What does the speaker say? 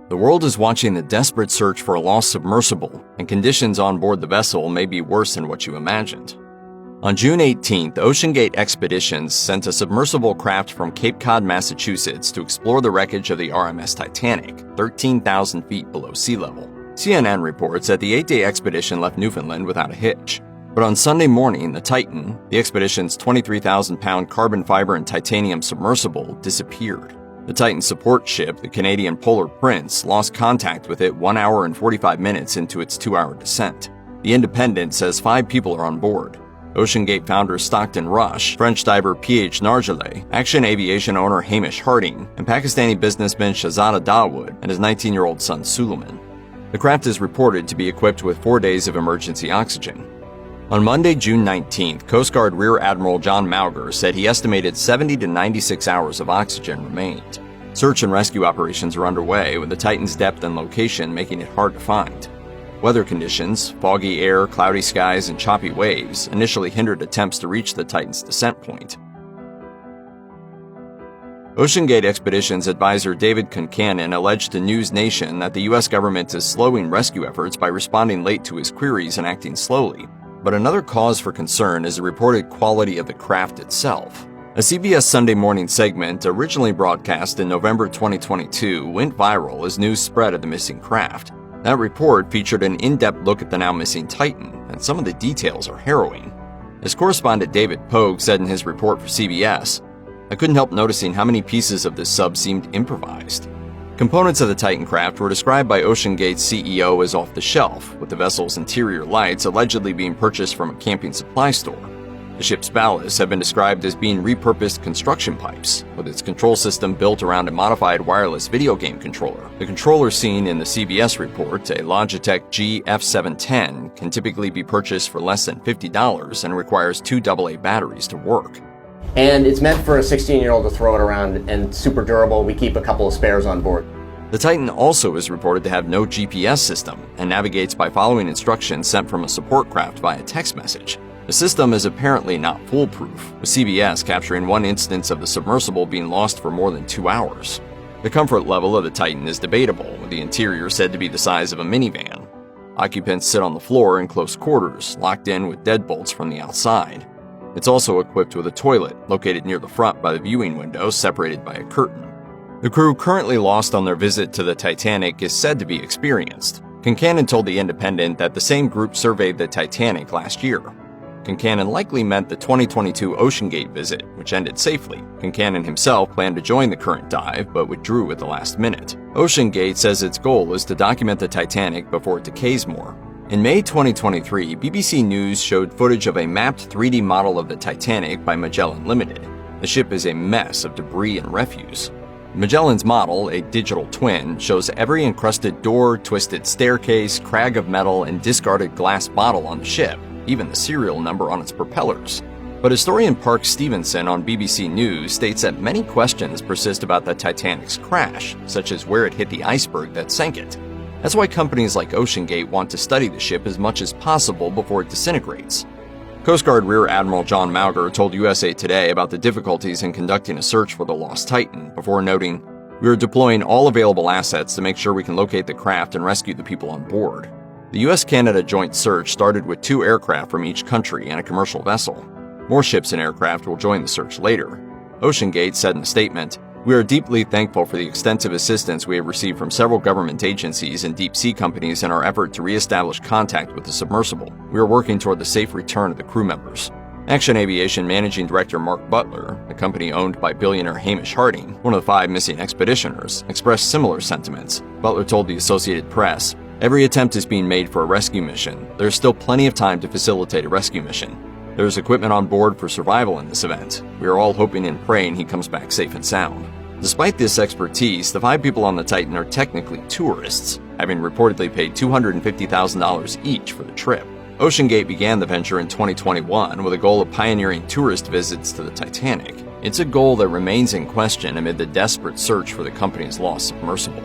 The world is watching the desperate search for a lost submersible, and conditions on board the vessel may be worse than what you imagined. On June 18th, OceanGate Expeditions sent a submersible craft from Cape Cod, Massachusetts to explore the wreckage of the RMS Titanic, 13,000 feet below sea level. CNN reports that the 8-day expedition left Newfoundland without a hitch. But on Sunday morning, the Titan, the expedition's 23,000-pound carbon fiber and titanium submersible, disappeared. The Titan support ship, the Canadian Polar Prince, lost contact with it 1 hour and 45 minutes into its 2-hour descent. The Independent says 5 people are on board. OceanGate founder Stockton Rush, French diver P.H. Nargile, Action Aviation owner Hamish Harding, and Pakistani businessman Shahzada Dawood and his 19-year-old son Suleiman. The craft is reported to be equipped with 4 days of emergency oxygen. On Monday, June 19th, Coast Guard Rear Admiral John Mauger said he estimated 70 to 96 hours of oxygen remained. Search and rescue operations are underway, with the Titan's depth and location making it hard to find. Weather conditions, foggy air, cloudy skies, and choppy waves initially hindered attempts to reach the Titan's descent point. OceanGate Expeditions advisor David Concannon alleged to News Nation that the U.S. government is slowing rescue efforts by responding late to his queries and acting slowly. But another cause for concern is the reported quality of the craft itself. A CBS Sunday morning segment, originally broadcast in November 2022, went viral as news spread of the missing craft. That report featured an in-depth look at the now missing Titan, and some of the details are harrowing. As correspondent David Pogue said in his report for CBS, "I couldn't help noticing how many pieces of this sub seemed improvised." Components of the Titan craft were described by OceanGate's CEO as off the shelf, with the vessel's interior lights allegedly being purchased from a camping supply store. The ship's ballast have been described as being repurposed construction pipes, with its control system built around a modified wireless video game controller. The controller seen in the CBS report, a Logitech G F710, can typically be purchased for less than $50 and requires 2 AA batteries to work. And it's meant for a 16-year-old to throw it around, and super durable. We keep a couple of spares on board. The Titan also is reported to have no GPS system and navigates by following instructions sent from a support craft via text message. The system is apparently not foolproof, with CBS capturing one instance of the submersible being lost for more than 2 hours. The comfort level of the Titan is debatable, with the interior said to be the size of a minivan. Occupants sit on the floor in close quarters, locked in with deadbolts from the outside. It's also equipped with a toilet, located near the front by the viewing window, separated by a curtain. The crew currently lost on their visit to the Titanic is said to be experienced. Concannon told The Independent that the same group surveyed the Titanic last year. Concannon likely meant the 2022 OceanGate visit, which ended safely. Concannon himself planned to join the current dive, but withdrew at the last minute. OceanGate says its goal is to document the Titanic before it decays more. In May 2023, BBC News showed footage of a mapped 3D model of the Titanic by Magellan Limited. The ship is a mess of debris and refuse. Magellan's model, a digital twin, shows every encrusted door, twisted staircase, crag of metal, and discarded glass bottle on the ship, even the serial number on its propellers. But historian Park Stevenson on BBC News states that many questions persist about the Titanic's crash, such as where it hit the iceberg that sank it. That's why companies like OceanGate want to study the ship as much as possible before it disintegrates. Coast Guard Rear Admiral John Mauger told USA Today about the difficulties in conducting a search for the lost Titan, before noting, "We are deploying all available assets to make sure we can locate the craft and rescue the people on board." The US-Canada joint search started with 2 aircraft from each country and a commercial vessel. More ships and aircraft will join the search later. OceanGate said in a statement, "We are deeply thankful for the extensive assistance we have received from several government agencies and deep-sea companies in our effort to re-establish contact with the submersible. We are working toward the safe return of the crew members." Action Aviation Managing Director Mark Butler, a company owned by billionaire Hamish Harding, one of the 5 missing expeditioners, expressed similar sentiments. Butler told the Associated Press, "Every attempt is being made for a rescue mission. There is still plenty of time to facilitate a rescue mission. There is equipment on board for survival in this event. We are all hoping and praying he comes back safe and sound." Despite this expertise, the 5 people on the Titan are technically tourists, having reportedly paid $250,000 each for the trip. OceanGate began the venture in 2021 with a goal of pioneering tourist visits to the Titanic. It's a goal that remains in question amid the desperate search for the company's lost submersible.